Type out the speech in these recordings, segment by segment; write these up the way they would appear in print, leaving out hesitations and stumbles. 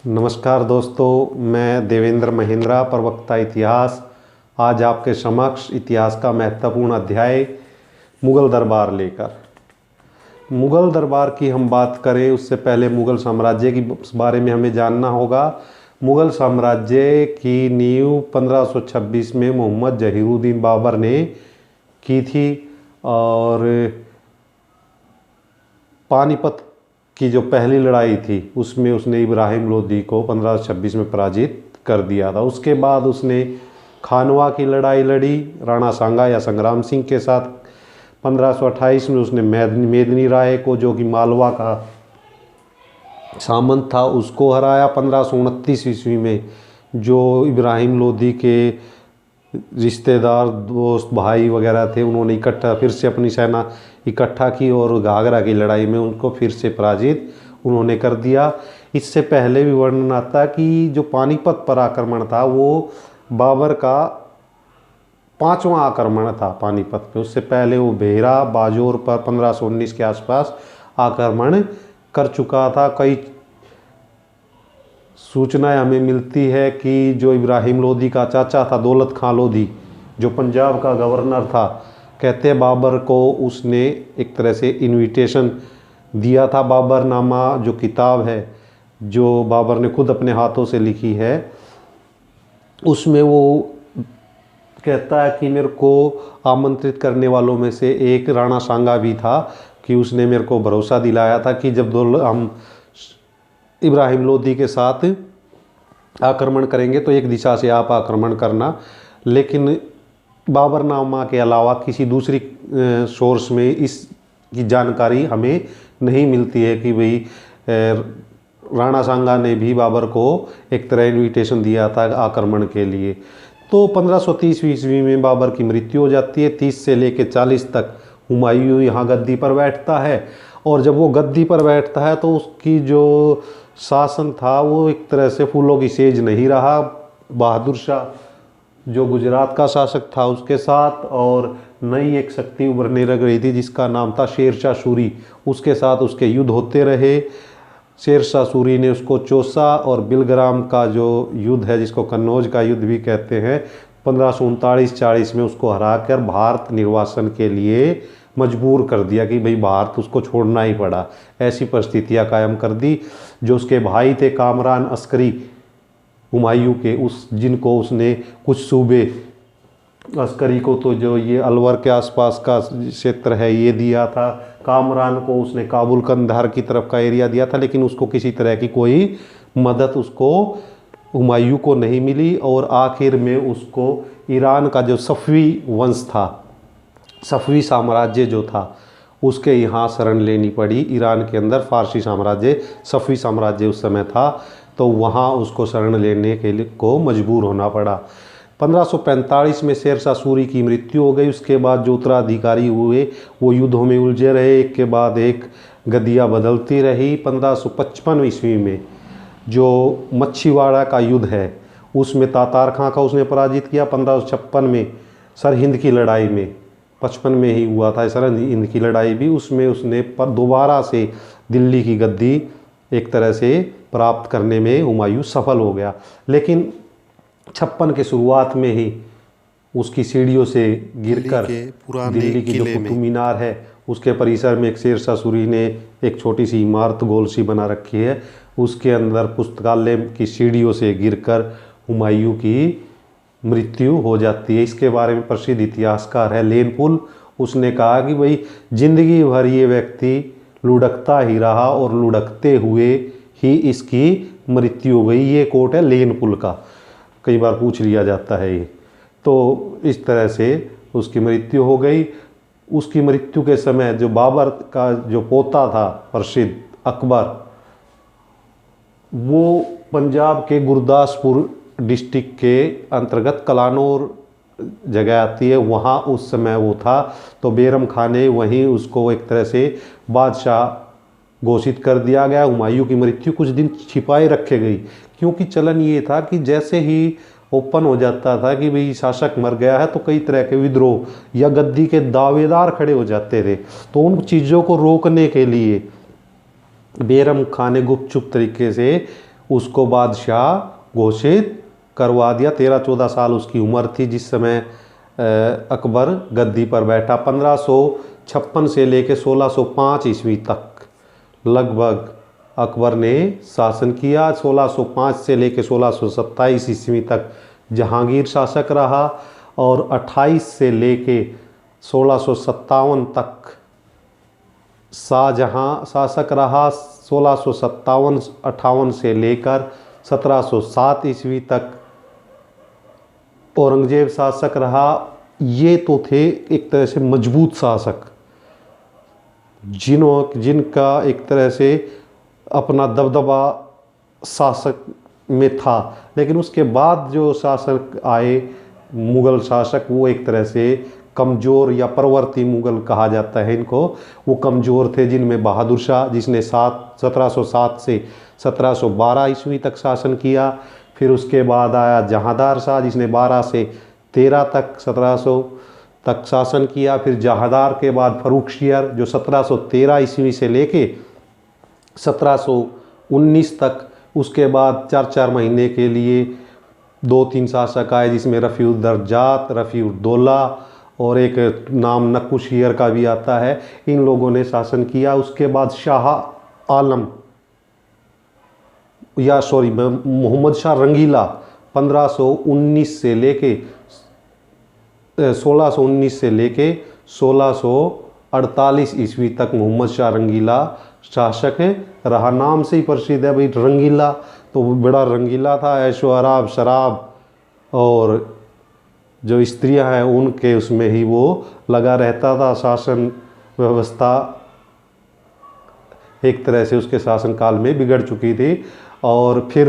नमस्कार दोस्तों, मैं देवेंद्र महेंद्रा, प्रवक्ता इतिहास, आज आपके समक्ष इतिहास का महत्वपूर्ण अध्याय मुग़ल दरबार लेकर। मुग़ल दरबार की हम बात करें उससे पहले मुग़ल साम्राज्य के बारे में हमें जानना होगा। मुग़ल साम्राज्य की नींव 1526 में मोहम्मद जहीरुद्दीन बाबर ने की थी और पानीपत की जो पहली लड़ाई थी उसमें उसने इब्राहिम लोदी को 1526 में पराजित कर दिया था। उसके बाद उसने खानवा की लड़ाई लड़ी राणा सांगा या संग्राम सिंह के साथ। 1528 में उसने मेदिनी राय को, जो कि मालवा का सामंत था, उसको हराया। 1529 ईस्वी में जो इब्राहिम लोदी के रिश्तेदार, दोस्त, भाई वगैरह थे, उन्होंने फिर से अपनी सेना इकट्ठा की और घाघरा की लड़ाई में उनको फिर से पराजित उन्होंने कर दिया। इससे पहले भी वर्णन आता कि जो पानीपत पर आक्रमण था वो बाबर का 5वां आक्रमण था पानीपत पे। उससे पहले वो बेहरा, बाजौर पर 1519 के आसपास आक्रमण कर चुका था। कई सूचनाएं हमें मिलती है कि जो इब्राहिम लोदी का चाचा था दौलत खां लोदी, जो पंजाब का गवर्नर था, कहते हैं बाबर को उसने एक तरह से इनविटेशन दिया था। बाबरनामा जो किताब है, जो बाबर ने खुद अपने हाथों से लिखी है, उसमें वो कहता है कि मेरे को आमंत्रित करने वालों में से एक राणा सांगा भी था, कि उसने मेरे को भरोसा दिलाया था कि जब हम इब्राहिम लोदी के साथ आक्रमण करेंगे तो एक दिशा से आप आक्रमण करना। लेकिन बाबरनामा के अलावा किसी दूसरी सोर्स में इसकी जानकारी हमें नहीं मिलती है कि भाई राणा सांगा ने भी बाबर को एक तरह इनविटेशन दिया था आक्रमण के लिए। तो 1530 ईस्वी में बाबर की मृत्यु हो जाती है। 30 से लेकर 40 तक हुमायूं यहाँ गद्दी पर बैठता है, और जब वो गद्दी पर बैठता है तो उसकी जो शासन था वो एक तरह से फूलों की सेज नहीं रहा। बहादुर शाह जो गुजरात का शासक था उसके साथ, और नई एक शक्ति उभरने लग रही थी जिसका नाम था शेरशाह सूरी, उसके साथ उसके युद्ध होते रहे। शेरशाह सूरी ने उसको चौसा, और बिलग्राम का जो युद्ध है जिसको कन्नौज का युद्ध भी कहते हैं, 1539-40 में उसको हराकर भारत निर्वासन के लिए मजबूर कर दिया कि भाई भारत उसको छोड़ना ही पड़ा। ऐसी परिस्थितियां कायम कर दी। जो उसके भाई थे कामरान अस्करी हुमायूं के, जिनको उसने कुछ सूबे, अस्करी को तो जो ये अलवर के आसपास का क्षेत्र है ये दिया था, कामरान को उसने काबुल कंधार की तरफ का एरिया दिया था, लेकिन उसको किसी तरह की कोई मदद उसको हुमायूं को नहीं मिली। और आखिर में उसको ईरान का जो सफ़वी वंश था, सफ़वी साम्राज्य जो था, उसके यहाँ शरण लेनी पड़ी। ईरान के अंदर फारसी साम्राज्य, सफ़वी साम्राज्य उस समय था, तो वहाँ उसको शरण लेने के लिए को मजबूर होना पड़ा। 1545 में शेरशाह सूरी की मृत्यु हो गई। उसके बाद जो उत्तराधिकारी हुए वो युद्धों में उलझे रहे, एक के बाद एक गद्दियाँ बदलती रही। 1555 ईस्वी में जो मच्छीवाड़ा का युद्ध है उसमें तातार खां का उसने पराजित किया। 1556 में सरहिंद की लड़ाई में, 55 में ही हुआ था सरहिंद की लड़ाई भी, उसमें उसने दोबारा से दिल्ली की गद्दी एक तरह से प्राप्त करने में हुमायूं सफल हो गया। लेकिन 56 के शुरुआत में ही उसकी सीढ़ियों से गिरकर दिल्ली की जो कुतुब मीनार है उसके परिसर में एक शेरशाह सूरी ने एक छोटी सी इमारत गोल सी बना रखी है, उसके अंदर पुस्तकालय की सीढ़ियों से गिरकर हुमायूं की मृत्यु हो जाती है। इसके बारे में प्रसिद्ध इतिहासकार है लेनपुल, उसने कहा कि भाई जिंदगी भर ये व्यक्ति लुढ़कता ही रहा और लुढ़कते हुए ही इसकी मृत्यु हो गई। ये कोट है लेनपुल का, कई बार पूछ लिया जाता है ये। तो इस तरह से उसकी मृत्यु हो गई। उसकी मृत्यु के समय जो बाबर का जो पोता था प्रसिद्ध अकबर, वो पंजाब के गुरदासपुर डिस्ट्रिक्ट के अंतर्गत कलानौर जगह आती है, वहाँ उस समय वो था। तो बैरम खान ने वहीं उसको एक तरह से बादशाह घोषित कर दिया गया। हुमायूं की मृत्यु कुछ दिन छिपाए रखे गई, क्योंकि चलन ये था कि जैसे ही ओपन हो जाता था कि भाई शासक मर गया है तो कई तरह के विद्रोह या गद्दी के दावेदार खड़े हो जाते थे। तो उन चीज़ों को रोकने के लिए बैरम खान ने गुपचुप तरीके से उसको बादशाह घोषित करवा दिया। 13-14 साल उसकी उम्र थी जिस समय अकबर गद्दी पर बैठा। 1556 से लेकर 1605 ईस्वी तक लगभग अकबर ने शासन किया। 1605 से लेकर 1627 ईस्वी तक जहांगीर शासक रहा और 28 से लेकर 1657 तक शाहजहां शासक रहा। 1657-58 से लेकर 1707 ईस्वी तक औरंगजेब शासक रहा। ये तो थे एक तरह से मजबूत शासक जिनका एक तरह से अपना दबदबा शासक में था। लेकिन उसके बाद जो शासक आए मुग़ल शासक, वो एक तरह से कमज़ोर या परवर्ती मुग़ल कहा जाता है इनको, वो कमज़ोर थे। जिनमें बहादुर शाह जिसने 1707 से 1712 ईस्वी तक शासन किया। फिर उसके बाद आया जहांदार शाह जिसने 12 से 13 तक 1700 तक शासन किया। फिर जहांदार के बाद फर्रुखसियर जो 1713 ईस्वी से लेके 1719 तक। उसके बाद 4-4 महीने के लिए 2-3 शासक आए जिसमें रफ़ीउद्दर्जात, रफ़ीउद्दौला और एक नाम नक्कुशियर का भी आता है। इन लोगों ने शासन किया। उसके बाद शाह आलम मोहम्मद शाह रंगीला 1519 से लेके 1619 से लेके 1648 ईस्वी तक मोहम्मद शाह रंगीला शासक रहा। नाम से ही प्रसिद्ध है भाई रंगीला, तो बड़ा रंगीला था। ऐशो आराम शराब और जो स्त्रियां हैं उनके उसमें ही वो लगा रहता था। शासन व्यवस्था एक तरह से उसके शासनकाल में बिगड़ चुकी थी। और फिर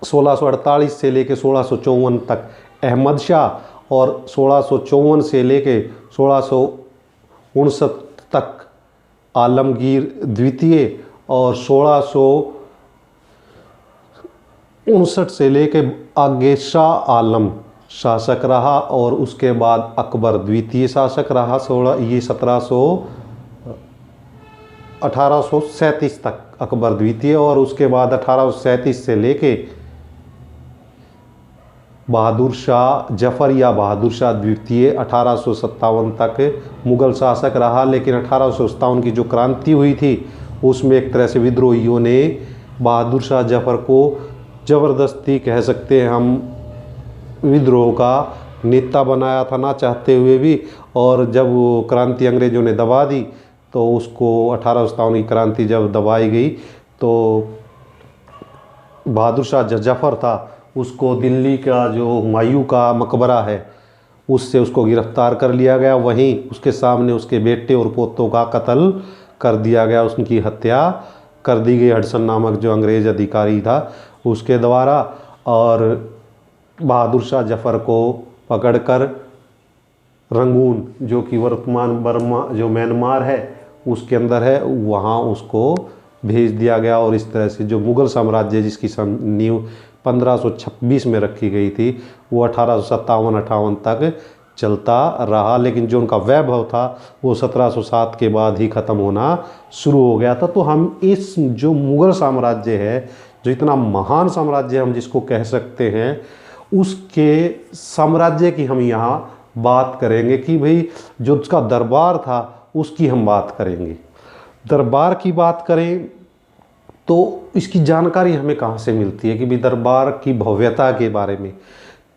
1648 से लेकर 1654 तक अहमद शाह और 1654 से लेकर 1659 तक आलमगीर द्वितीय और 1659 से लेकर आगे शाह आलम शासक रहा। और उसके बाद अकबर द्वितीय शासक रहा। 1837 तक अकबर द्वितीय। और उसके बाद 1837 से लेके बहादुर शाह जफ़र या बहादुर शाह द्वितीय 1857 तक मुग़ल शासक रहा। लेकिन 1857 की जो क्रांति हुई थी उसमें एक तरह से विद्रोहियों ने बहादुर शाह जफ़र को ज़बरदस्ती कह सकते हैं हम विद्रोह का नेता बनाया था, ना चाहते हुए भी। और जब वो क्रांति अंग्रेज़ों ने दबा दी तो उसको 1857 की क्रांति जब दबाई गई तो बहादुर शाह जफ़र था उसको दिल्ली का जो हुमायूं का मकबरा है उससे उसको गिरफ्तार कर लिया गया। वहीं उसके सामने उसके बेटे और पोतों का कत्ल कर दिया गया, उनकी हत्या कर दी गई हडसन नामक जो अंग्रेज़ अधिकारी था उसके द्वारा। और बहादुर शाह जफ़र को पकड़कर रंगून जो कि वर्तमान बर्मा जो म्यांमार है उसके अंदर है, वहाँ उसको भेज दिया गया। और इस तरह से जो मुग़ल साम्राज्य जिसकी नींव 1526 में रखी गई थी वो 1857-58 तक चलता रहा। लेकिन जो उनका वैभव था वो 1707 के बाद ही ख़त्म होना शुरू हो गया था। तो हम इस जो मुग़ल साम्राज्य है, जो इतना महान साम्राज्य हम जिसको कह सकते हैं, उसके साम्राज्य की हम यहाँ बात करेंगे कि भाई जो उसका दरबार था उसकी हम बात करेंगे। दरबार की बात करें तो इसकी जानकारी हमें कहाँ से मिलती है कि भाई दरबार की भव्यता के बारे में।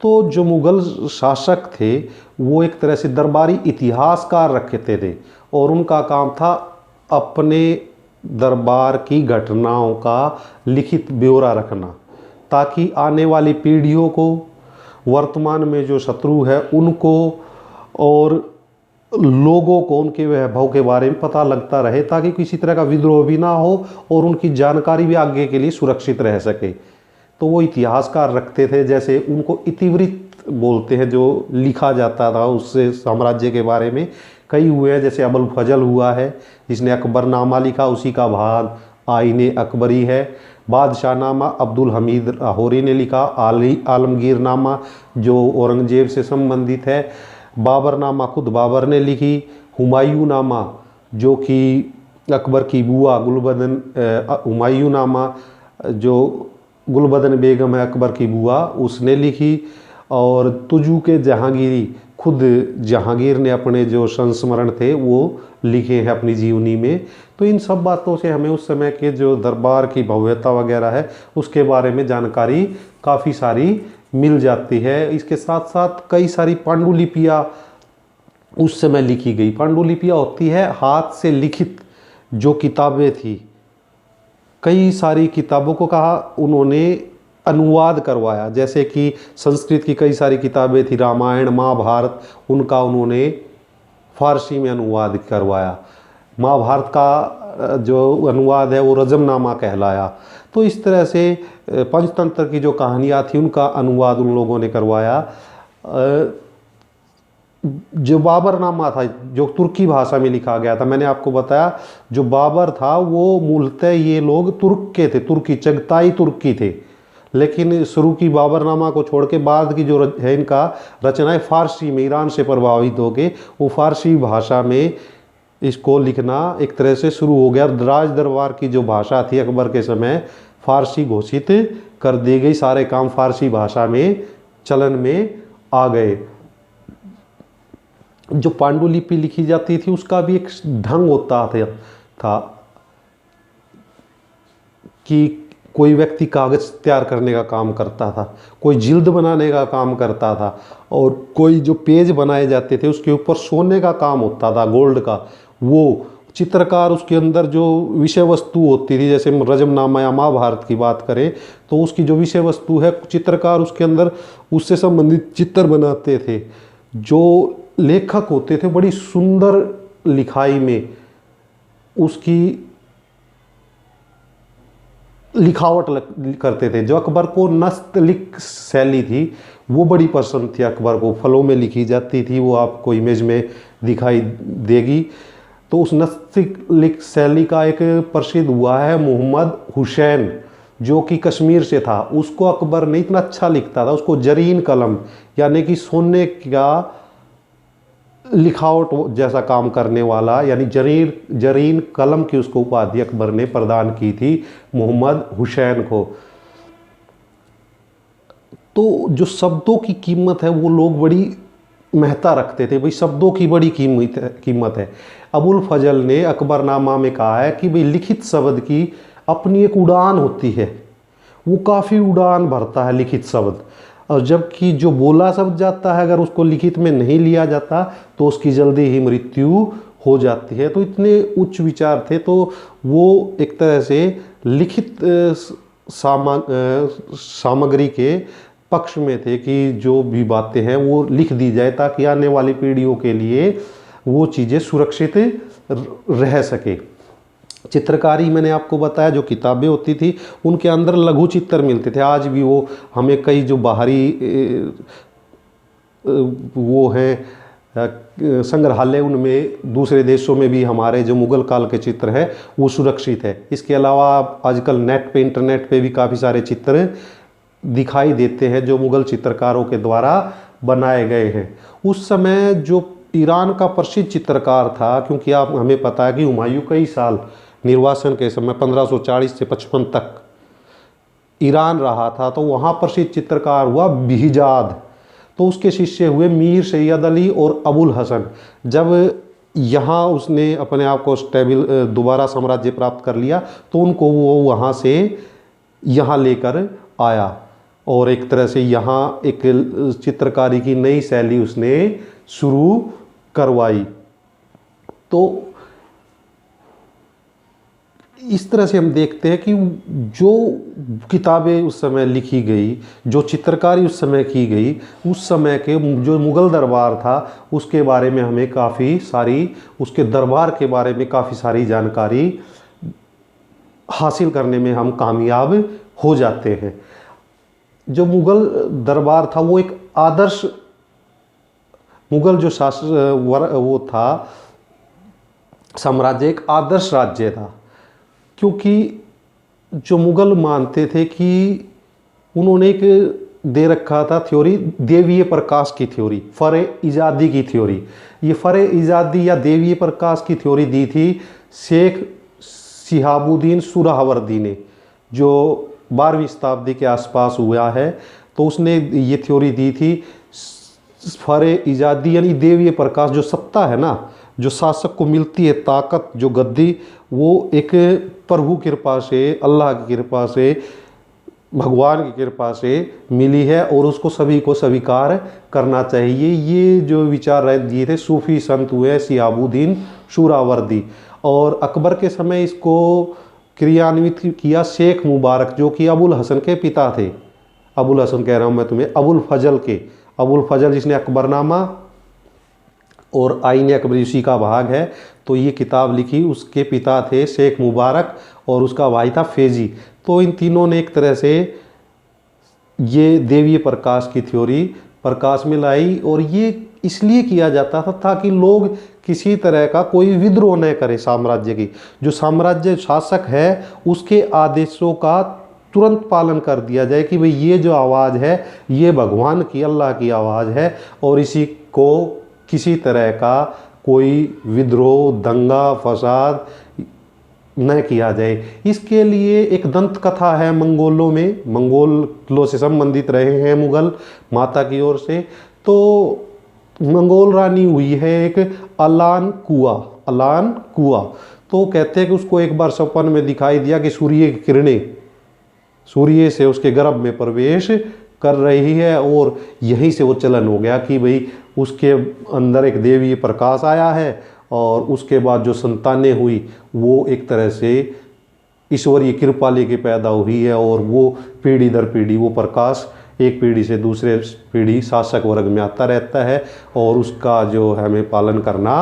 तो जो मुग़ल शासक थे वो एक तरह से दरबारी इतिहासकार रखते थे और उनका काम था अपने दरबार की घटनाओं का लिखित ब्यौरा रखना, ताकि आने वाली पीढ़ियों को, वर्तमान में जो शत्रु है उनको और लोगों को उनके वैभव के बारे में पता लगता रहे, ताकि किसी तरह का विद्रोह भी ना हो और उनकी जानकारी भी आगे के लिए सुरक्षित रह सके। तो वो इतिहासकार रखते थे, जैसे उनको इतिवृत्त बोलते हैं, जो लिखा जाता था उससे साम्राज्य के बारे में। कई हुए हैं, जैसे अबुल फजल हुआ है जिसने अकबरनामा लिखा, उसी का भाग आईने अकबरी है। बादशाहनामा अब्दुल हमीद लाहौरी ने लिखा। आलमगीरनामा जो औरंगजेब से संबंधित है। बाबरनामा खुद बाबर ने लिखी। हुमायूंनामा जो कि अकबर की बुआ गुलबदन, हुमायूंनामा जो गुलबदन बेगम है अकबर की बुआ, उसने लिखी। और तुजू के जहांगीरी, खुद जहांगीर ने अपने जो संस्मरण थे वो लिखे हैं अपनी जीवनी में। तो इन सब बातों से हमें उस समय के जो दरबार की भव्यता वगैरह है उसके बारे में जानकारी काफ़ी सारी मिल जाती है। इसके साथ साथ कई सारी पांडुलिपियाँ उस समय लिखी गई। पांडुलिपियाँ होती है हाथ से लिखित जो किताबें थी। कई सारी किताबों को कहा उन्होंने अनुवाद करवाया, जैसे कि संस्कृत की कई सारी किताबें थी, रामायण महाभारत, उनका उन्होंने फारसी में अनुवाद करवाया। महाभारत का जो अनुवाद है वो रजमनामा कहलाया। तो इस तरह से पंचतंत्र की जो कहानियाँ थी उनका अनुवाद उन लोगों ने करवाया। जो बाबरनामा था जो तुर्की भाषा में लिखा गया था, मैंने आपको बताया जो बाबर था वो मूलतः ये लोग तुर्क के थे, तुर्की चगताई तुर्की थे। लेकिन शुरू की बाबरनामा को छोड़ के बाद की जो है इनका रचनाएं फारसी में, ईरान से प्रभावित होकर वो फारसी भाषा में इसको लिखना एक तरह से शुरू हो गया। राज दरबार की जो भाषा थी अकबर के समय फारसी घोषित कर दी गई, सारे काम फारसी भाषा में चलन में आ गए। जो पांडुलिपि लिखी जाती थी उसका भी एक ढंग होता था कि कोई व्यक्ति कागज तैयार करने का काम करता था, कोई जिल्द बनाने का काम करता था, और कोई जो पेज बनाए जाते थे उसके ऊपर सोने का काम होता था, गोल्ड का। वो चित्रकार उसके अंदर जो विषय वस्तु होती थी, जैसे रजमनामा या महाभारत की बात करें तो उसकी जो विषय वस्तु है चित्रकार उसके अंदर उससे संबंधित चित्र बनाते थे। जो लेखक होते थे बड़ी सुंदर लिखाई में उसकी लिखावट करते थे। जो अकबर को नस्तलिक शैली थी वो बड़ी पसंद थी अकबर को, फलों में लिखी जाती थी, वो आपको इमेज में दिखाई देगी। तो उस नस्तलिक शैली का एक प्रसिद्ध हुआ है मोहम्मद हुसैन जो कि कश्मीर से था। उसको अकबर ने इतना अच्छा लिखता था, उसको जरीन कलम यानी कि सोने का लिखावट जैसा काम करने वाला यानी जरीन कलम की उसको उपाधि अकबर ने प्रदान की थी मोहम्मद हुसैन को। तो जो शब्दों की कीमत है वो लोग बड़ी महत्ता रखते थे, भाई शब्दों की बड़ी कीमत है। अबुल फजल ने अकबरनामा में कहा है कि भाई लिखित शब्द की अपनी एक उड़ान होती है, वो काफ़ी उड़ान भरता है लिखित शब्द, और जबकि जो बोला शब्द जाता है अगर उसको लिखित में नहीं लिया जाता तो उसकी जल्दी ही मृत्यु हो जाती है। तो इतने उच्च विचार थे। तो वो एक तरह से लिखित सामग्री के पक्ष में थे कि जो भी बातें हैं वो लिख दी जाए ताकि आने वाली पीढ़ियों के लिए वो चीज़ें सुरक्षित रह सके। चित्रकारी मैंने आपको बताया जो किताबें होती थी उनके अंदर लघु चित्र मिलते थे। आज भी वो हमें कई जो बाहरी वो हैं संग्रहालय उनमें दूसरे देशों में भी हमारे जो मुग़ल काल के चित्र हैं वो सुरक्षित है। इसके अलावा आजकल नेट पे इंटरनेट पे भी काफ़ी सारे चित्र दिखाई देते हैं जो मुग़ल चित्रकारों के द्वारा बनाए गए हैं। उस समय जो ईरान का प्रसिद्ध चित्रकार था, क्योंकि आप हमें पता है कि हुमायूं कई साल निर्वासन के समय 1540 से 55 तक ईरान रहा था, तो वहाँ प्रसिद्ध चित्रकार हुआ बिहजाद। तो उसके शिष्य हुए मीर सैयद अली और अबुल हसन। जब यहाँ उसने अपने आप को स्टेबल दोबारा साम्राज्य प्राप्त कर लिया तो उनको वो वहाँ से यहाँ लेकर आया और एक तरह से यहाँ एक चित्रकारी की नई शैली उसने शुरू करवाई। तो इस तरह से हम देखते हैं कि जो किताबें उस समय लिखी गई, जो चित्रकारी उस समय की गई, उस समय के जो मुग़ल दरबार था उसके बारे में हमें काफ़ी सारी, उसके दरबार के बारे में काफ़ी सारी जानकारी हासिल करने में हम कामयाब हो जाते हैं। जो मुग़ल दरबार था वो एक आदर्श, मुग़ल जो वो था साम्राज्य एक आदर्श राज्य था, क्योंकि जो मुग़ल मानते थे कि उन्होंने एक दे रखा था थ्योरी, देवीय प्रकाश की थ्योरी, फ़र-ए-इजादी की थ्योरी। ये फ़र-ए-इजादी या देवीय प्रकाश की थ्योरी दी थी शेख शिहाबुद्दीन सुहरावर्दी ने। जो 12वीं शताब्दी के आसपास हुआ है, तो उसने ये थ्योरी दी थी फरे इजादी यानी देवीय प्रकाश, जो सत्ता है ना, जो शासक को मिलती है ताकत, जो गद्दी, वो एक प्रभु कृपा से, अल्लाह की कृपा से, भगवान की कृपा से मिली है और उसको सभी को स्वीकार करना चाहिए। ये जो विचार दिए थे सूफी संत हुए शिहाबुद्दीन सुहरावर्दी, और अकबर के समय इसको क्रियान्वित किया शेख मुबारक, जो कि अबुल हसन के पिता थे। अबुल हसन कह रहा हूँ मैं तुम्हें, अबुल फजल के, अबुल फजल जिसने अकबरनामा और आईने अकबरी उसी का भाग है, तो ये किताब लिखी, उसके पिता थे शेख मुबारक और उसका भाई था फैजी। तो इन तीनों ने एक तरह से ये देवीय प्रकाश की थ्योरी प्रकाश में लाई, और ये इसलिए किया जाता था ताकि लोग किसी तरह का कोई विद्रोह न करे साम्राज्य की। जो साम्राज्य शासक है उसके आदेशों का तुरंत पालन कर दिया जाए कि भाई ये जो आवाज़ है ये भगवान की, अल्लाह की आवाज़ है, और इसी को किसी तरह का कोई विद्रोह, दंगा फसाद न किया जाए। इसके लिए एक दंत कथा है मंगोलों में, मंगोलों से संबंधित रहे हैं मुगल माता की ओर से। तो मंगोल रानी हुई है एक अलान कुआ, अलान कुआ। तो कहते हैं कि उसको एक बार सपन में दिखाई दिया कि सूर्य की किरणें सूर्य से उसके गर्भ में प्रवेश कर रही है, और यहीं से वो चलन हो गया कि भाई उसके अंदर एक देवीय प्रकाश आया है, और उसके बाद जो संतानें हुई वो एक तरह से ईश्वरीय कृपा लेके पैदा हुई है, और वो पीढ़ी दर पीढ़ी वो प्रकाश एक पीढ़ी से दूसरे पीढ़ी शासक वर्ग में आता रहता है, और उसका जो हमें पालन करना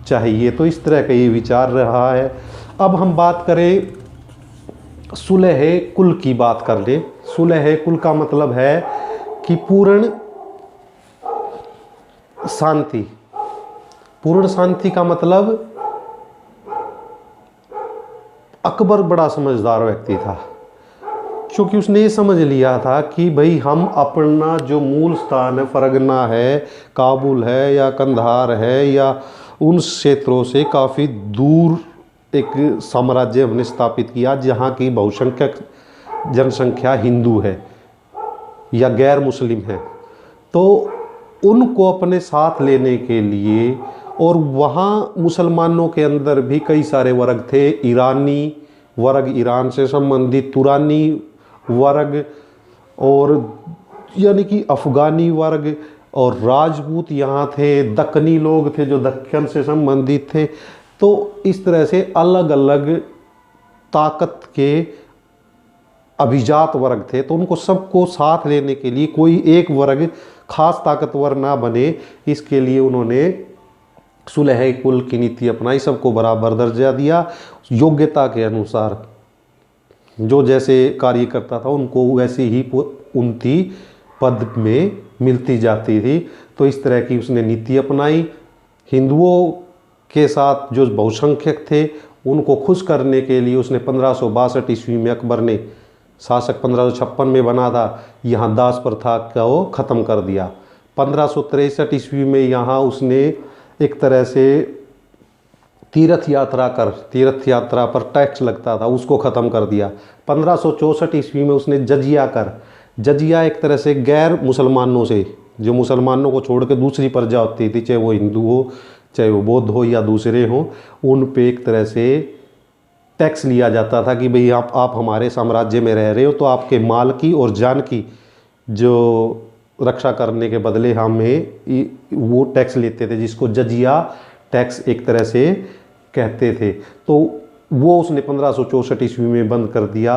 चाहिए। तो इस तरह का ये विचार रहा है। अब हम बात करें सुलह कुल की, बात कर ले। सुलह कुल का मतलब है कि पूर्ण शांति। पूर्ण शांति का मतलब अकबर बड़ा समझदार व्यक्ति था, क्योंकि उसने ये समझ लिया था कि भाई हम अपना जो मूल स्थान है, फरगना है, काबुल है या कंधार है, या उन क्षेत्रों से काफ़ी दूर एक साम्राज्य हमने स्थापित किया जहाँ की बहुसंख्यक जनसंख्या हिंदू है या गैर मुस्लिम है। तो उनको अपने साथ लेने के लिए, और वहाँ मुसलमानों के अंदर भी कई सारे वर्ग थे, ईरानी वर्ग, ईरान से संबंधित, तुरानी वर्ग, और यानी कि अफ़गानी वर्ग, और राजपूत यहाँ थे, दक्कनी लोग थे जो दक्कन से संबंधित थे। तो इस तरह से अलग अलग ताकत के अभिजात वर्ग थे, तो उनको सबको साथ लेने के लिए कोई एक वर्ग खास ताकतवर ना बने, इसके लिए उन्होंने सुलह कुल की नीति अपनाई, सबको बराबर दर्जा दिया, योग्यता के अनुसार जो जैसे कार्य करता था उनको वैसे ही उन्नति पद में मिलती जाती थी। तो इस तरह की उसने नीति अपनाई। हिंदुओं के साथ जो बहुसंख्यक थे उनको खुश करने के लिए उसने 1562 ईस्वी में, अकबर ने शासक 1556 में बना था, यहाँ दास प्रथा को ख़त्म कर दिया। 1563 ईस्वी में यहाँ उसने एक तरह से तीर्थ यात्रा पर टैक्स लगता था उसको ख़त्म कर दिया। 1564 ईस्वी में उसने जजिया एक तरह से गैर मुसलमानों से, जो मुसलमानों को छोड़ के दूसरी प्रजा होती थी, चाहे वो हिंदू हो, चाहे वो बौद्ध हो या दूसरे हों, उन पे एक तरह से टैक्स लिया जाता था कि भाई आप हमारे साम्राज्य में रह रहे हो तो आपके माल की और जान की जो रक्षा करने के बदले हमें वो टैक्स लेते थे, जिसको जजिया टैक्स एक तरह से कहते थे। तो वो उसने 1564 ईस्वी में बंद कर दिया।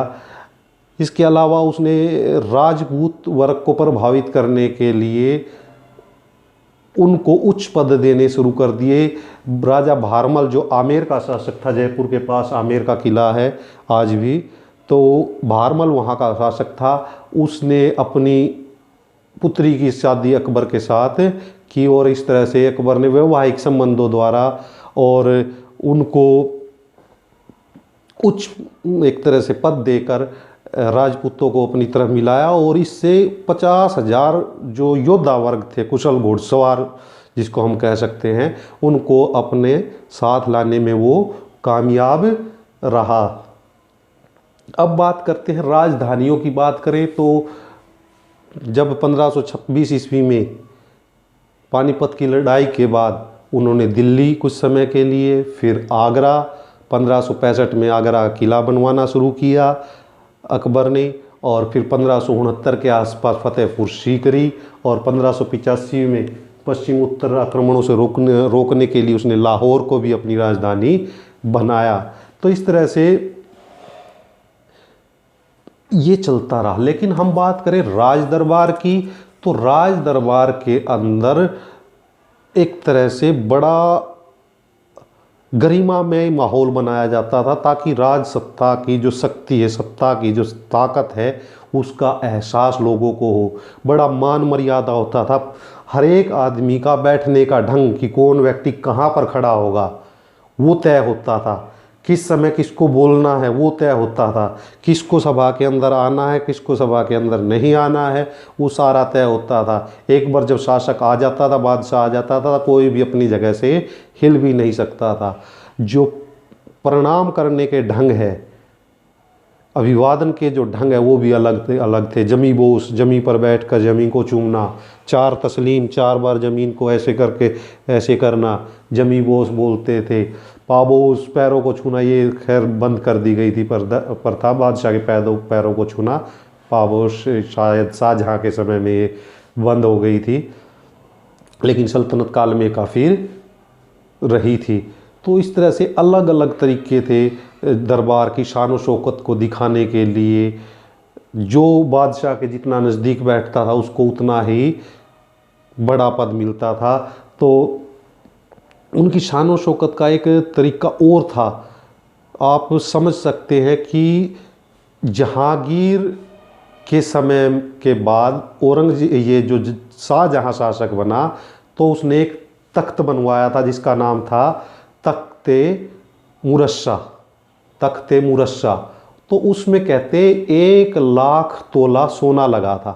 इसके अलावा उसने राजपूत वर्ग को प्रभावित करने के लिए उनको उच्च पद देने शुरू कर दिए। राजा भारमल जो आमेर का शासक था, जयपुर के पास आमेर का किला है आज भी, तो भारमल वहाँ का शासक था, उसने अपनी पुत्री की शादी अकबर के साथ की, और इस तरह से अकबर ने वैवाहिक संबंधों द्वारा और उनको उच्च एक तरह से पद देकर राजपूतों को अपनी तरफ मिलाया, और इससे 50,000 जो योद्धा वर्ग थे, कुशल घुड़सवार जिसको हम कह सकते हैं, उनको अपने साथ लाने में वो कामयाब रहा। अब बात करते हैं राजधानियों की। बात करें तो जब 1526 ईस्वी में पानीपत की लड़ाई के बाद उन्होंने दिल्ली कुछ समय के लिए, फिर आगरा, 1565 में आगरा किला बनवाना शुरू किया अकबर ने, और फिर 1569 के आसपास फतेहपुर सीकरी, और 1585 में पश्चिम उत्तर आक्रमणों से रोकने के लिए उसने लाहौर को भी अपनी राजधानी बनाया। तो इस तरह से ये चलता रहा। लेकिन हम बात करें राज दरबार की, तो राज दरबार के अंदर एक तरह से बड़ा गरिमामय माहौल बनाया जाता था, ताकि राज सत्ता की जो शक्ति है, सत्ता की जो ताकत है, उसका एहसास लोगों को हो। बड़ा मान मर्यादा होता था, हर एक आदमी का बैठने का ढंग कि कौन व्यक्ति कहाँ पर खड़ा होगा वो तय होता था, किस समय किसको बोलना है वो तय होता था, किसको सभा के अंदर आना है, किसको सभा के अंदर नहीं आना है, वो सारा तय होता था। एक बार जब शासक आ जाता था, बादशाह आ जाता था, कोई भी अपनी जगह से हिल भी नहीं सकता था। जो प्रणाम करने के ढंग है, अभिवादन के जो ढंग है, वो भी अलग थे। जमी बोस, जमी पर बैठकर जमीन को चूमना, 4 तस्लीम, 4 बार ज़मीन को ऐसे करके ऐसे करना, जमी बोस बोलते थे। पाबोस, पैरों को छूना, ये खैर बंद कर दी गई थी प्रथा, बादशाह के पैरों को छूना। पाबोस शायद शाहजहाँ के समय में ये बंद हो गई थी, लेकिन सल्तनत काल में काफ़ी रही थी। तो इस तरह से अलग अलग तरीके थे दरबार की शान व शौकत को दिखाने के लिए। जो बादशाह के जितना नज़दीक बैठता था उसको उतना ही बड़ा पद मिलता था। तो उनकी शान व शौकत का एक तरीका और था। आप समझ सकते हैं कि जहांगीर के समय के बाद औरंगजेब, ये जो शाहजहाँ शासक बना, तो उसने एक तख्त बनवाया था जिसका नाम था तख्ते मुरस्सा। तख्ते मुरस्सा, तो उसमें कहते 1 लाख तोला सोना लगा था।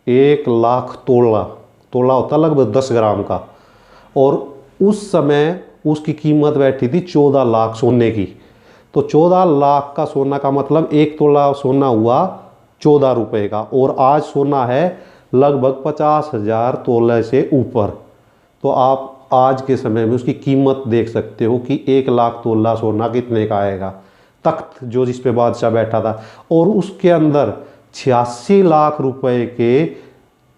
1 लाख तोला, तोला होता लगभग 10 ग्राम का, और उस समय उसकी कीमत बैठी थी 14 लाख सोने की। तो 14 लाख का सोना का मतलब 1 तोला सोना हुआ 14 रुपये का, और आज सोना है लगभग 50,000 तोले से ऊपर। तो आप आज के समय में उसकी कीमत देख सकते हो कि 1 लाख तोला सोना कितने का आएगा। तख्त जो जिस पे बादशाह बैठा था, और उसके अंदर 86 लाख रुपए के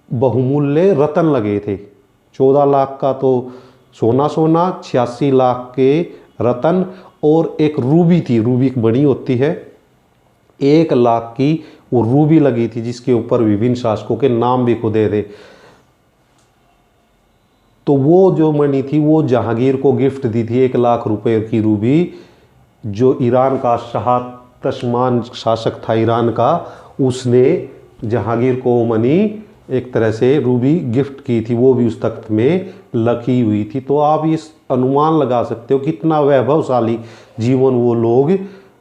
बहुमूल्य रत्न लगे थे। 14 लाख का तो सोना, 86 लाख के रत्न, और एक रूबी थी, रूबी बनी होती है, 1 लाख की वो रूबी लगी थी, जिसके ऊपर विभिन्न शासकों के नाम भी खुदे थे। तो वो जो मणि थी वो जहांगीर को गिफ्ट दी थी, 1 लाख रुपए की रूबी। जो ईरान का शाह तशमान शासक था ईरान का, उसने जहांगीर को मणि एक तरह से रूबी गिफ्ट की थी, वो भी उस तख्त में लगी हुई थी। तो आप इस अनुमान लगा सकते हो कितना वैभवशाली जीवन वो लोग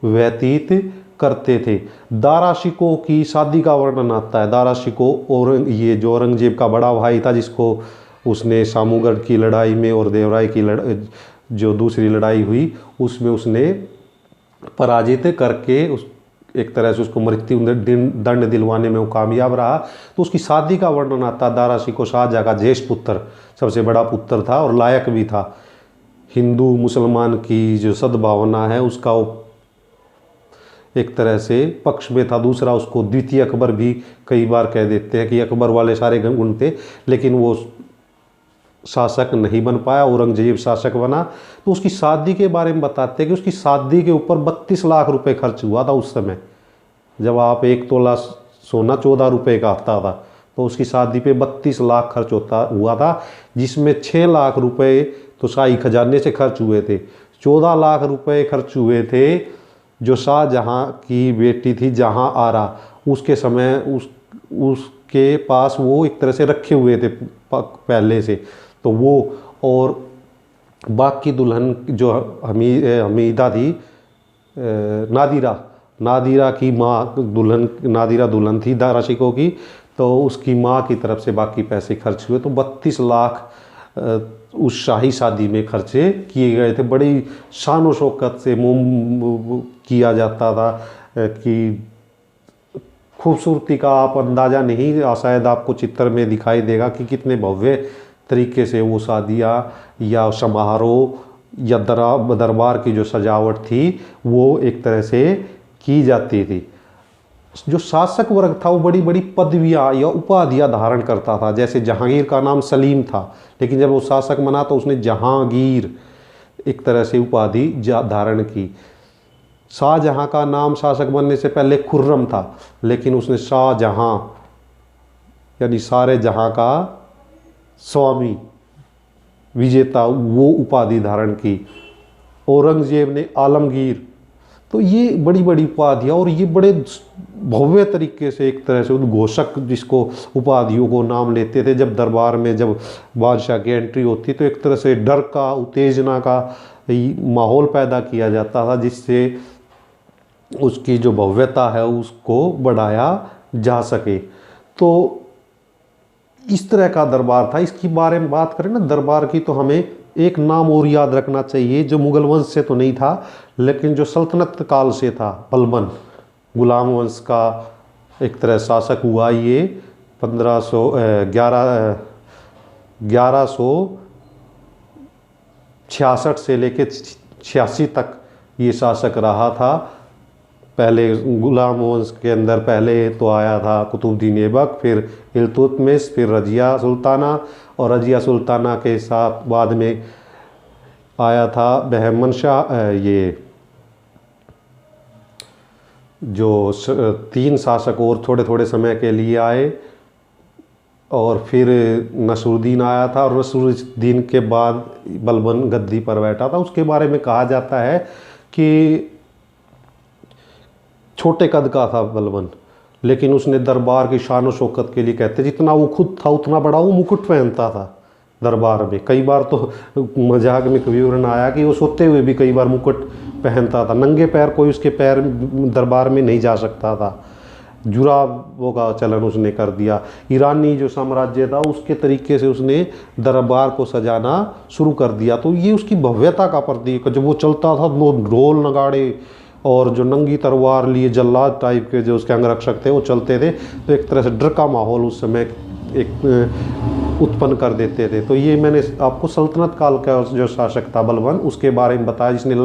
व्यतीत करते थे। दारा शिकोह की शादी का वर्णन आता है। दारा शिकोह ये जो औरंगजेब का बड़ा भाई था, जिसको उसने सामूगढ़ की लड़ाई में और देवराय की जो दूसरी लड़ाई हुई उसमें उसने पराजित करके उस एक तरह से उसको मृत्यु दंड दिलवाने में वो कामयाब रहा। तो उसकी शादी का वर्णन आता है। दारा शिकोह शाहजहाँ का ज्येष्ठ पुत्र, सबसे बड़ा पुत्र था और लायक भी था। हिंदू मुसलमान की जो सद्भावना है उसका वो एक तरह से पक्ष में था। दूसरा, उसको द्वितीय अकबर भी कई बार कह देते हैं कि अकबर वाले सारे गुण थे, लेकिन वो शासक नहीं बन पाया, औरंगजेब शासक बना। तो उसकी शादी के बारे में बताते हैं कि उसकी शादी के ऊपर 32 लाख रुपए खर्च हुआ था उस समय। जब आप 1 तोला सोना 14 रुपये का आता था, तो उसकी शादी पे 32 लाख खर्च हुआ था, जिसमें 6 लाख रुपए तो शाही खजाने से खर्च हुए थे। 14 लाख रुपए खर्च हुए थे जो शाहजहाँ की बेटी थी जहाँ आरा, उसके समय उसके पास वो एक तरह से रखे हुए थे पहले से। तो वो और बाकी दुल्हन जो हमीदा थी, नादिरा की माँ नादिरा दुल्हन थी दारा शिकोह की, तो उसकी माँ की तरफ से बाकी पैसे खर्च हुए। तो 32 लाख उस शाही शादी में खर्चे किए गए थे। बड़ी शान व शौकत से किया जाता था। की खूबसूरती का आप अंदाज़ा नहीं शायद आपको चित्र में दिखाई देगा कि कितने भव्य तरीके से वो शादियाँ या समारोह या दरबार की जो सजावट थी वो एक तरह से की जाती थी। जो शासक वर्ग था वो बड़ी बड़ी पदवियाँ या उपाधियाँ धारण करता था। जैसे जहांगीर का नाम सलीम था, लेकिन जब वो शासक बना तो उसने जहांगीर एक तरह से उपाधि धारण की। शाहजहां का नाम शासक बनने से पहले खुर्रम था, लेकिन उसने शाहजहां यानी सारे जहां का स्वामी, विजेता, वो उपाधि धारण की। औरंगजेब ने आलमगीर। तो ये बड़ी बड़ी उपाधियाँ और ये बड़े भव्य तरीके से एक तरह से उद्घोषक जिसको उपाधियों को नाम लेते थे। जब दरबार में जब बादशाह की एंट्री होती तो एक तरह से डर का, उत्तेजना का माहौल पैदा किया जाता था, जिससे उसकी जो भव्यता है उसको बढ़ाया जा सके। तो इस तरह का दरबार था। इसके बारे में बात करें ना दरबार की, तो हमें एक नाम और याद रखना चाहिए जो मुगल वंश से तो नहीं था लेकिन जो सल्तनत काल से था। बलबन गुलाम वंश का एक तरह शासक हुआ। ये 1166 से लेकर 86 तक ये शासक रहा था। पहले गुलाम वंश के अंदर पहले तो आया था कुतुबुद्दीन ऐबक, फिर इल्तुतमिश, फिर रजिया सुल्ताना, और रजिया सुल्ताना के साथ बाद में आया था बहमन शाह। ये जो 3 शासक और थोड़े थोड़े समय के लिए आए, और फिर नसरुद्दीन आया था, और नसरुद्दीन के बाद बलबन गद्दी पर बैठा था। उसके बारे में कहा जाता है कि छोटे कद का था बलबन, लेकिन उसने दरबार की शान और शौकत के लिए, कहते जितना वो खुद था उतना बड़ा वो मुकुट पहनता था दरबार में। कई बार तो मजाक में विवरण आया कि वो सोते हुए भी कई बार मुकुट पहनता था। नंगे पैर कोई उसके पैर दरबार में नहीं जा सकता था। जुराबों का चलन उसने कर दिया। ईरानी जो साम्राज्य था उसके तरीके से उसने दरबार को सजाना शुरू कर दिया। तो ये उसकी भव्यता का प्रतीक। जब वो चलता था वो ढोल नगाड़े और जो नंगी तलवार लिए जल्लाद टाइप के जो उसके अंगरक्षक थे वो चलते थे, तो एक तरह से डर का माहौल उस समय एक उत्पन्न कर देते थे। तो ये मैंने आपको सल्तनत काल का जो शासक था बलबन, उसके बारे में बताया, जिसने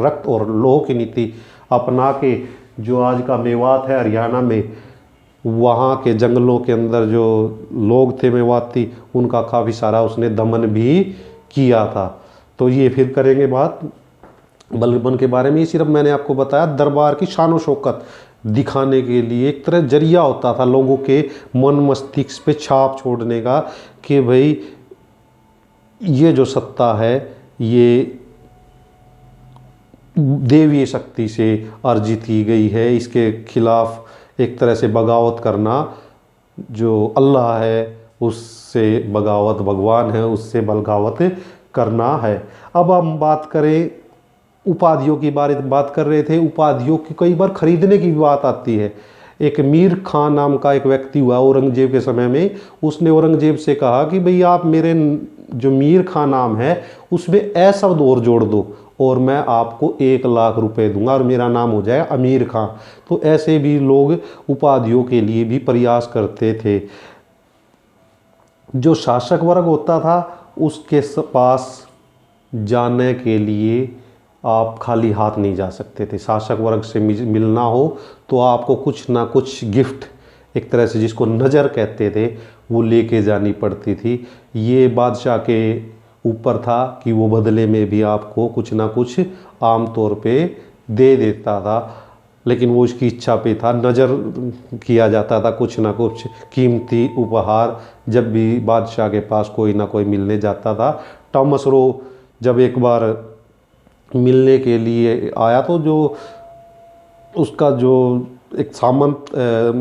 रक्त और लौह की नीति अपना के जो आज का मेवात है हरियाणा में, वहाँ के जंगलों के अंदर जो लोग थे मेवाती, उनका काफ़ी सारा उसने दमन भी किया था। तो ये फिर करेंगे बात बलबन के बारे में। ये सिर्फ मैंने आपको बताया दरबार की शान व शौकत दिखाने के लिए, एक तरह जरिया होता था लोगों के मन मस्तिष्क पे छाप छोड़ने का कि भाई ये जो सत्ता है ये देवीय शक्ति से अर्जित की गई है, इसके खिलाफ एक तरह से बगावत करना, जो अल्लाह है उससे बगावत, भगवान है उससे बगावत करना है। अब हम बात करें उपाधियों की बात कर रहे थे। उपाधियों की कई बार खरीदने की बात आती है। एक मीर खान नाम का एक व्यक्ति हुआ औरंगजेब के समय में, उसने औरंगजेब से कहा कि भाई आप मेरे जो मीर खान नाम है उसमें ए शब्द और जोड़ दो और मैं आपको 1 लाख रुपए दूंगा और मेरा नाम हो जाएगा अमीर खां। तो ऐसे भी लोग उपाधियों के लिए भी प्रयास करते थे। जो शासक वर्ग होता था उसके पास जाने के लिए आप खाली हाथ नहीं जा सकते थे। शासक वर्ग से मिलना हो तो आपको कुछ ना कुछ गिफ्ट, एक तरह से जिसको नज़र कहते थे, वो लेके जानी पड़ती थी। ये बादशाह के ऊपर था कि वो बदले में भी आपको कुछ ना कुछ आम तौर पे दे देता था, लेकिन वो उसकी इच्छा पे था। नज़र किया जाता था कुछ ना कुछ कीमती उपहार जब भी बादशाह के पास कोई ना कोई मिलने जाता था। थॉमस रो जब एक बार मिलने के लिए आया तो जो उसका जो एक सामंत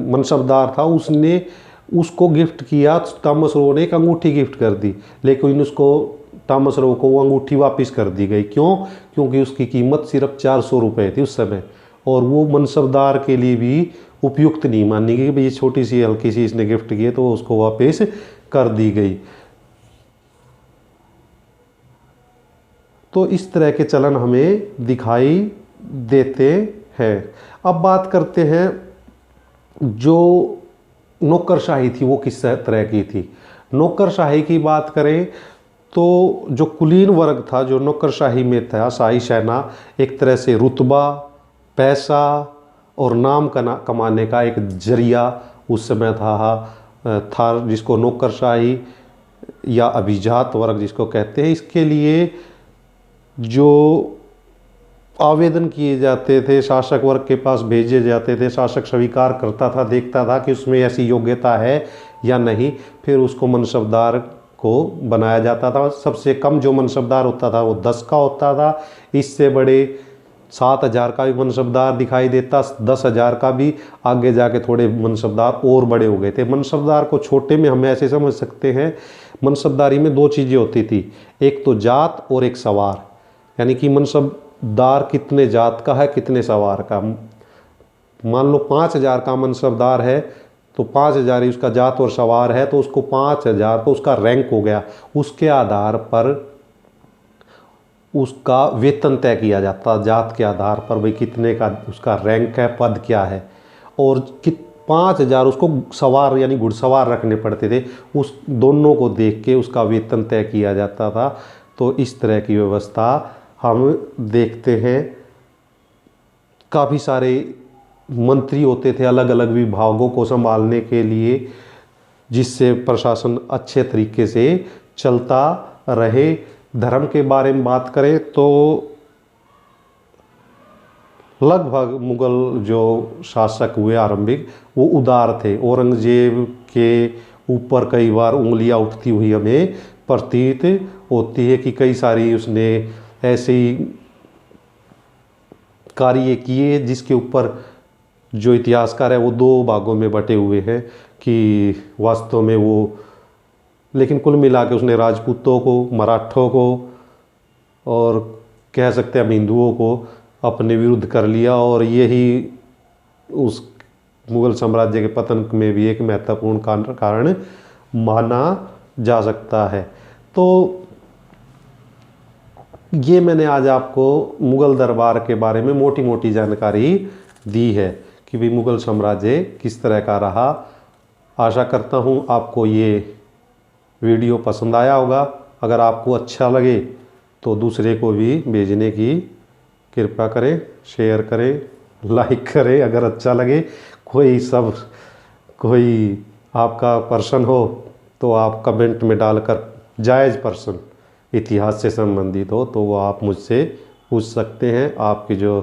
मनसबदार था उसने उसको गिफ्ट किया। थॉमस रो ने एक अंगूठी गिफ्ट कर दी, लेकिन उसको थॉमस रो को वो अंगूठी वापस कर दी गई। क्यों? क्योंकि उसकी कीमत सिर्फ 400 रुपये थी उस समय, और वो मनसबदार के लिए भी उपयुक्त नहीं मानी गई कि भाई ये छोटी सी हल्की सी इसने गिफ्ट की है, तो उसको वापस कर दी गई। तो इस तरह के चलन हमें दिखाई देते है। अब बात करते हैं जो नौकरशाही थी वो किस तरह की थी। नौकरशाही की बात करें तो जो कुलीन वर्ग था, जो नौकरशाही में था, शाही सेना एक तरह से रुतबा, पैसा और नाम कमाने का एक जरिया उस समय था जिसको नौकरशाही या अभिजात वर्ग जिसको कहते हैं। इसके लिए जो आवेदन किए जाते थे शासक वर्ग के पास भेजे जाते थे, शासक स्वीकार करता था, देखता था कि उसमें ऐसी योग्यता है या नहीं, फिर उसको मनसबदार को बनाया जाता था। सबसे कम जो मनसबदार होता था वो 10 का होता था, इससे बड़े 7,000 का भी मनसबदार दिखाई देता, 10,000 का भी। आगे जाके थोड़े मनसबदार और बड़े हो गए थे। मनसबदार को छोटे में हम ऐसे समझ सकते हैं, मनसबदारी में 2 चीज़ें होती थी, एक तो जात और एक सवार। यानी कि मनसबदार कितने जात का है, कितने सवार का। मान लो 5,000 का मनसबदार है तो 5,000 ही उसका जात और सवार है, तो उसको 5,000 तो उसका रैंक हो गया। उसके आधार पर उसका वेतन तय किया जाता, जात के आधार पर भाई कितने का उसका रैंक है, पद क्या है। और 5,000 उसको सवार यानी घुड़सवार रखने पड़ते थे, उस दोनों को देख के उसका वेतन तय किया जाता था। तो इस तरह की व्यवस्था हम देखते हैं। काफ़ी सारे मंत्री होते थे अलग अलग विभागों को संभालने के लिए, जिससे प्रशासन अच्छे तरीके से चलता रहे। धर्म के बारे में बात करें तो लगभग मुग़ल जो शासक हुए आरंभिक, वो उदार थे। औरंगजेब के ऊपर कई बार उंगलियां उठती हुई हमें प्रतीत होती है कि कई सारी उसने ऐसे कार्य किए जिसके ऊपर जो इतिहासकार है वो 2 भागों में बटे हुए हैं कि वास्तव में वो, लेकिन कुल मिला के उसने राजपूतों को, मराठों को और कह सकते हैं हम हिंदुओं को अपने विरुद्ध कर लिया, और यही उस मुग़ल साम्राज्य के पतन में भी एक महत्वपूर्ण कारण माना जा सकता है। तो ये मैंने आज आपको मुग़ल दरबार के बारे में मोटी मोटी जानकारी दी है कि भी मुग़ल साम्राज्य किस तरह का रहा। आशा करता हूँ आपको ये वीडियो पसंद आया होगा। अगर आपको अच्छा लगे तो दूसरे को भी भेजने की कृपा करें, शेयर करें, लाइक करें अगर अच्छा लगे। कोई आपका प्रश्न हो तो आप कमेंट में डालकर, जायज़ प्रश्न इतिहास से संबंधित हो तो वो आप मुझसे पूछ सकते हैं। आपकी जो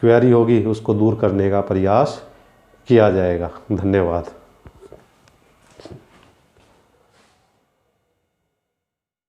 क्वेरी होगी उसको दूर करने का प्रयास किया जाएगा। धन्यवाद।